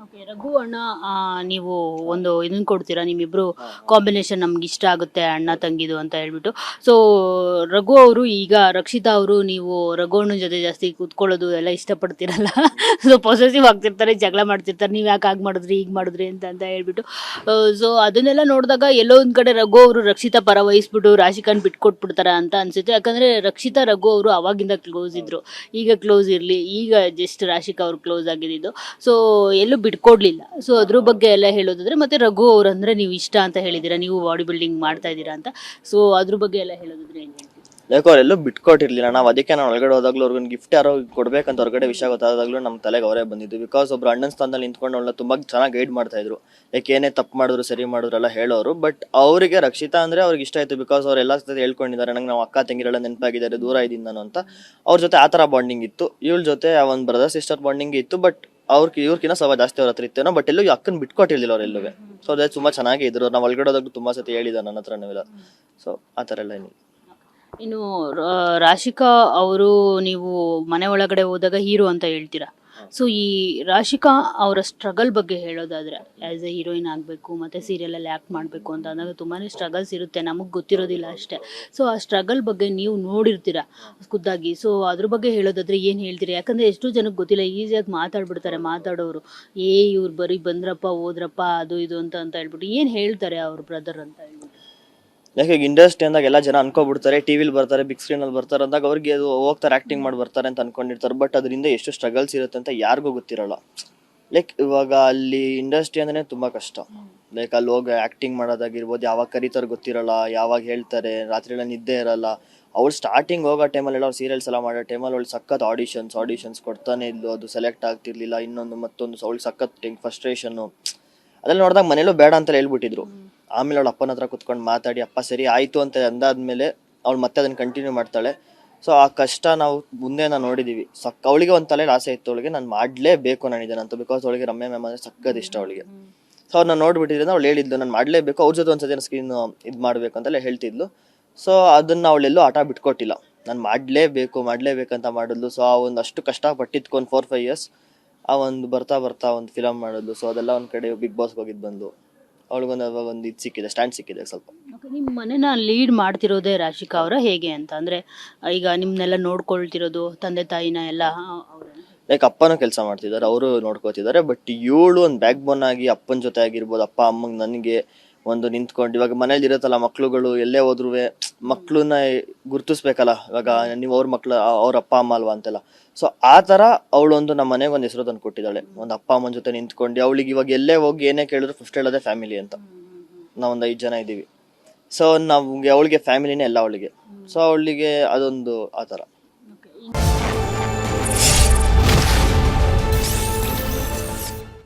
Okay, Raghu ಅಣ್ಣ, ನೀವು ಒಂದು ಇದನ್ನ ಕೊಡ್ತೀರಾ, ನಿಮ್ಮಿಬ್ರು ಕಾಂಬಿನೇಷನ್ ನಮ್ಗೆ ಇಷ್ಟ ಆಗುತ್ತೆ ಅಣ್ಣ ತಂಗಿದು ಅಂತ ಹೇಳ್ಬಿಟ್ಟು. ಸೊ ರಘು ಅವರು ಈಗ ರಕ್ಷಿತಾ ಅವರು, ನೀವು ರಘು ಅಣ್ಣನ ಜೊತೆ ಜಾಸ್ತಿ ಕೂತ್ಕೊಳ್ಳೋದು ಎಲ್ಲ ಇಷ್ಟಪಡ್ತೀರಲ್ಲ. ಸೊ ಪೊಸೆಸಿವ್ ಆಗ್ತಿರ್ತಾರೆ, ಜಗಳ ಮಾಡ್ತಿರ್ತಾರೆ, ನೀವು ಯಾಕೆ ಆಗ ಮಾಡಿದ್ರಿ ಈಗ ಮಾಡಿದ್ರಿ ಅಂತ ಹೇಳ್ಬಿಟ್ಟು. ಸೊ ಅದನ್ನೆಲ್ಲ ನೋಡಿದಾಗ ಎಲ್ಲೋ ಒಂದ್ ಕಡೆ ರಘು ಅವರು ರಕ್ಷಿತಾ ಪರ ವಹಿಸ್ಬಿಟ್ಟು ರಾಶಿಕಾನ್ ಬಿಟ್ಕೊಟ್ಬಿಡ್ತಾರ ಅಂತ ಅನ್ಸುತ್ತೆ. ಯಾಕಂದ್ರೆ ರಕ್ಷಿತಾ ರಘು ಅವರು ಅವಾಗಿಂದ ಕ್ಲೋಸ್ ಇದ್ರು, ಈಗ ಕ್ಲೋಸ್ ಇರ್ಲಿ, ಈಗ ಜಸ್ಟ್ ರಾಶಿಕಾ ಅವ್ರು ಕ್ಲೋಸ್ ಆಗಿದ್ದು. ಸೊ ಎಲ್ಲೂ ಬಿಟ್ಕೊಡ್ಲಿಲ್ಲ. ಸೊ ಅದ್ರ ಬಗ್ಗೆ ಎಲ್ಲ ಹೇಳೋದಾದ್ರೆ, ಮತ್ತೆ ರಘು ಅವ್ರು ಅಂದ್ರೆ ನೀವು ಇಷ್ಟ ಅಂತ ಹೇಳಿದೀರಾ, ನೀವು ಬಾಡಿ ಬಿಲ್ಡಿಂಗ್ ಮಾಡ್ತಾ ಇದ್ದೀರಾ ಅಂತ. ಸೊ ಅದ್ರ ಬಗ್ಗೆ ಎಲ್ಲ ಹೇಳೋದಾದ್ರೆ ಏನ್ ಹೇಳ್ತೀವಿ? ಯಾಕೋ ಅವರೆಲ್ಲೂ ಬಿಟ್ಕೊಟ್ಟಿರ್ಲಿಲ್ಲ. ನಾವು ಅದಕ್ಕೆ ನಾನು ಒಳಗಡೆ ಹೋದಾಗ್ಲೂ ಅವ್ರಿಗೊಂದು ಗಿಫ್ಟ್ ಯಾರೋ ಕೊಡ್ಬೇಕಂತ ಹೊರಗಡೆ ವಿಷಯ ಗೊತ್ತಾದಾಗ್ಲೂ ನಮ್ಮ ತಲೆಗೆ ಅವರೇ ಬಂದಿದ್ದು. ಬಿಕಾಸ್ ಒಬ್ರು ಅಣ್ಣನ ಸ್ಥಾನದಲ್ಲಿ ನಿಂತ್ಕೊಂಡು ಅವಳನ್ನ ತುಂಬಾ ಚೆನ್ನಾಗಿ ಗೈಡ್ ಮಾಡ್ತಾ ಇದ್ರು. ಯಾಕೆ ಏನೇ ತಪ್ಪು ಮಾಡಿದ್ರು ಸರಿ ಮಾಡಿದ್ರೆಲ್ಲ ಹೇಳೋರು. ಬಟ್ ಅವರಿಗೆ ರಕ್ಷಿತಾ ಅಂದ್ರೆ ಅವ್ರಿಗೆ ಇಷ್ಟ ಆಯ್ತು. ಬಿಕಾಸ್ ಅವ್ರು ಎಲ್ಲ ಜೊತೆ ಹೇಳ್ಕೊಂಡಿದ್ದಾರೆ, ನಂಗೆ ನಾವು ಅಕ್ಕ ತಂಗಿರೆಲ್ಲ ನೆನಪಾಗಿದ್ದಾರೆ, ದೂರ ಇದ್ದೀನಿ ನಾನು ಅಂತ. ಅವ್ರ ಜೊತೆ ಆ ಥರ ಬಾಂಡಿಂಗ್ ಇತ್ತು. ಇವಳ ಜೊತೆ ಒಂದು ಬ್ರದರ್ ಸಿಸ್ಟರ್ ಬಾಂಡಿಂಗ್ ಇತ್ತು. ಬಟ್ ಇವ್ರಕಿನ್ನ ಸ್ವಲ್ಪ ಜಾಸ್ತಿ ಅವ್ರ ಹತ್ರ ಇತ್ತೇನೋ. ಬಟ್ ಎಲ್ಲೂ ಅಕ್ಕನ ಬಿಟ್ಕೊಟ್ಟಿರ್ಲಿಲ್ಲ ಅವರೆಲ್ಲೂ. ಸೊ ಅದೇ ತುಂಬಾ ಚೆನ್ನಾಗಿ ಇದ್ರು. ನಾವು ಒಳಗಡೆ ಹೋದಾಗ್ಲೂ ತುಂಬಾ ಸತಿ ಹೇಳಿದ ನನ್ನ ಹತ್ರ ನಾವೆಲ್ಲ. ಸೊ ಆ ಥರ ಎಲ್ಲ ಏನಿಲ್ಲ. ಇನ್ನು ರಾಶಿಕಾ ಅವರು, ನೀವು ಮನೆ ಒಳಗಡೆ ಹೋದಾಗ ಹೀರೋ ಅಂತ ಹೇಳ್ತೀರಾ. ಸೊ ಈ ರಾಶಿಕಾ ಅವರ ಸ್ಟ್ರಗಲ್ ಬಗ್ಗೆ ಹೇಳೋದಾದ್ರೆ, ಆಸ್ ಎ ಹೀರೋಯಿನ್ ಆಗಬೇಕು ಮತ್ತೆ ಸೀರಿಯಲಲ್ಲಿ ಆ್ಯಕ್ಟ್ ಮಾಡಬೇಕು ಅಂತ ಅಂದಾಗ ತುಂಬಾ ಸ್ಟ್ರಗಲ್ಸ್ ಇರುತ್ತೆ, ನಮಗೆ ಗೊತ್ತಿರೋದಿಲ್ಲ ಅಷ್ಟೇ. ಸೊ ಆ ಸ್ಟ್ರಗಲ್ ಬಗ್ಗೆ ನೀವು ನೋಡಿರ್ತೀರಾ ಖುದ್ದಾಗಿ. ಸೊ ಅದ್ರ ಬಗ್ಗೆ ಹೇಳೋದಾದ್ರೆ ಏನು ಹೇಳ್ತೀರಿ? ಯಾಕಂದರೆ ಎಷ್ಟೋ ಜನಕ್ಕೆ ಗೊತ್ತಿಲ್ಲ, ಈಸಿಯಾಗಿ ಮಾತಾಡ್ಬಿಡ್ತಾರೆ ಮಾತಾಡೋರು. ಇವ್ರು ಬರೀ ಬಂದ್ರಪ್ಪ ಹೋದ್ರಪ್ಪ ಅದು ಇದು ಅಂತ ಹೇಳ್ಬಿಟ್ಟು ಏನು ಹೇಳ್ತಾರೆ ಅವ್ರ ಬ್ರದರ್ ಅಂತ ಹೇಳ್ಬಿಟ್ಟು. ಯಾಕೆ ಇಂಡಸ್ಟ್ರಿ ಅಂದಾಗ ಎಲ್ಲ ಜನ ಅನ್ಕೋಬಿಡ್ತಾರೆ, ಟಿವಿಲಿ ಬರ್ತಾರೆ, ಬಿಗ್ ಸ್ಕ್ರೀನ್ ಅಲ್ಲಿ ಬರ್ತಾರೆ ಅಂದಾಗ ಅವ್ರಿಗೆ ಅದು ಹೋಗ್ತಾರೆ, ಆಕ್ಟಿಂಗ್ ಮಾಡಿ ಬರ್ತಾರೆ ಅಂತ ಅನ್ಕೊಂಡಿರ್ತಾರೆ. ಬಟ್ ಅದರಿಂದ ಎಷ್ಟು ಸ್ಟ್ರಗಲ್ಸ್ ಇರುತ್ತೆ ಅಂತ ಯಾರಿಗೂ ಗೊತ್ತಿರಲ್ಲ. ಲೈಕ್ ಇವಾಗ ಅಲ್ಲಿ ಇಂಡಸ್ಟ್ರಿ ಅಂದ್ರೆ ತುಂಬಾ ಕಷ್ಟ. ಲೈಕ್ ಅಲ್ಲಿ ಹೋಗಿ ಆಕ್ಟಿಂಗ್ ಮಾಡೋದಾಗಿರ್ಬೋದು, ಯಾವಾಗ ಕರೀತಾರೆ ಗೊತ್ತಿರಲ್ಲ, ಯಾವಾಗ ಹೇಳ್ತಾರೆ, ರಾತ್ರಿ ಎಲ್ಲ ನಿದ್ದೆ ಇರಲ್ಲ. ಅವ್ಳು ಸ್ಟಾರ್ಟಿಂಗ್ ಹೋಗೋ ಟೈಮಲ್ಲಿ ಅವ್ರು ಸೀರಿಯಲ್ಸ್ ಎಲ್ಲ ಮಾಡೋ ಟೈಮಲ್ಲಿ ಅವಳು ಸಖತ್ ಆಡಿಷನ್ಸ್ ಕೊಡ್ತಾನೆ ಇದ್ಲು. ಅದು ಸೆಲೆಕ್ಟ್ ಆಗ್ತಿರ್ಲಿಲ್ಲ. ಇನ್ನೊಂದು ಮತ್ತೊಂದು ಅವಳು ಸಖತ್ ಫ್ರಸ್ಟ್ರೇಷನ್ನು ಅದೆಲ್ಲ ನೋಡಿದಾಗ ಮನೇಲೂ ಬೇಡ ಅಂತ ಹೇಳ್ಬಿಟ್ಟಿದ್ರು. ಆಮೇಲೆ ಅವಳು ಅಪ್ಪನ ಹತ್ರ ಕುತ್ಕೊಂಡು ಮಾತಾಡಿ, ಅಪ್ಪ ಸರಿ ಆಯ್ತು ಅಂತ ಅಂದಾದ್ಮೇಲೆ ಅವಳು ಮತ್ತೆ ಅದನ್ನ ಕಂಟಿನ್ಯೂ ಮಾಡ್ತಾಳೆ. ಸೊ ಆ ಕಷ್ಟ ನಾವು ಮುಂದೆ ನೋಡಿದೀವಿ. ಅವಳಿಗೆ ಒಂದು ತಲೆಯಲ್ಲಿ ಆಸೆ ಇತ್ತು, ಅವಳಿಗೆ ನಾನು ಮಾಡ್ಲೇಬೇಕು ನಾನಿದ್ದೇನಂತ. ಬಿಕಾಸ್ ಅವಳಿಗೆ ರಮ್ಯಾ ಮ್ಯಾಮ್ ಅಂದ್ರೆ ಸಕ್ಕತ್ ಇಷ್ಟ ಅವಳಿಗೆ. ಸೊ ಅವ್ರನ್ನ ನೋಡ್ಬಿಟ್ಟಿದ್ರೆ ಅವಳು ಹೇಳಿದ್ಲು, ನಾನು ಮಾಡ್ಲೇಬೇಕು, ಅವ್ರ ಜೊತೆ ಒಂದ್ಸತಿ ಸ್ಕ್ರೀನ್ ಇದು ಮಾಡ್ಬೇಕು ಅಂತೆಲ್ಲ ಹೇಳ್ತಿದ್ಲು. ಸೊ ಅದನ್ನ ಅವಳೆಲ್ಲೂ ಆಟ ಬಿಟ್ಕೊಟ್ಟಿಲ್ಲ, ನಾನು ಮಾಡ್ಲೇಬೇಕಂತ ಮಾಡಿದ್ಲು. ಸೊ ಆ ಒಂದಷ್ಟು ಕಷ್ಟ ಪಟ್ಟಿದ್ಕೊಂಡು 4-5 years ಆ ಒಂದು ಬರ್ತಾ ಒಂದು ಫಿಲಮ್ ಮಾಡಿದ್ಲು. ಸೊ ಅದೆಲ್ಲ ಒಂದ್ ಕಡೆ ಬಿಗ್ ಬಾಸ್ಗೆ ಹೋಗಿದ್ ಬಂದು ಅವಳಿಗೊಂದು ಇದು ಸಿಕ್ಕಿದೆ, ಸ್ಟ್ಯಾಂಡ್ ಸಿಕ್ಕಿದೆ ಸ್ವಲ್ಪ. ನಿಮ್ಮ ಮನೆನ ಲೀಡ್ ಮಾಡ್ತಿರೋದೇ ರಾಶಿಕಾ ಅವರ ಹೇಗೆ ಅಂತ ಅಂದ್ರೆ, ಈಗ ನಿಮ್ನೆಲ್ಲ ನೋಡ್ಕೊಳ್ತಿರೋದು ತಂದೆ ತಾಯಿನ ಎಲ್ಲ ಲೈಕ್ ಅಪ್ಪನೂ ಕೆಲಸ ಮಾಡ್ತಿದ್ದಾರೆ, ಅವರು ನೋಡ್ಕೋತಿದ್ದಾರೆ. ಬಟ್ ಇವಳು ಒಂದು ಬ್ಯಾಕ್ ಬೋನ್ ಆಗಿ ಅಪ್ಪನ ಜೊತೆ ಆಗಿರ್ಬೋದು, ಅಪ್ಪ ಅಮ್ಮಂಗೆ ನನಗೆ ಒಂದು ನಿಂತ್ಕೊಂಡು, ಇವಾಗ ಮನೇಲಿ ಇರುತ್ತಲ್ಲ ಮಕ್ಳುಗಳು ಎಲ್ಲೇ ಹೋದ್ರು ಮಕ್ಳನ್ನ ಗುರ್ತಿಸ್ಬೇಕಲ್ಲ. ಇವಾಗ ನೀವು ಅವ್ರ ಮಕ್ಳು ಅವ್ರ ಅಪ್ಪ ಅಮ್ಮ ಅಲ್ವಾ ಅಂತೆಲ್ಲ. ಸೊ ಆ ತರ ಅವಳೊಂದು ನಮ್ಮ ಮನೆಗೆ ಒಂದು ಹೆಸರು ತಂದು ಕೊಟ್ಟಿದ್ದಾಳೆ, ಒಂದು ಅಪ್ಪ ಅಮ್ಮನ ಜೊತೆ ನಿಂತ್ಕೊಂಡು. ಅವಳಿಗೆ ಇವಾಗ ಎಲ್ಲೇ ಹೋಗಿ ಏನೇ ಕೇಳಿದ್ರು ಫಸ್ಟ್ ಹೇಳೋದೇ ಫ್ಯಾಮಿಲಿ ಅಂತ. ನಾವೊಂದು 5 ಜನ ಇದ್ದೀವಿ. ಸೊ ನಮ್ಗೆ ಅವಳಿಗೆ ಫ್ಯಾಮಿಲಿನೇ ಎಲ್ಲ ಅವಳಿಗೆ. ಸೊ ಅವಳಿಗೆ ಅದೊಂದು ಆ ಥರ.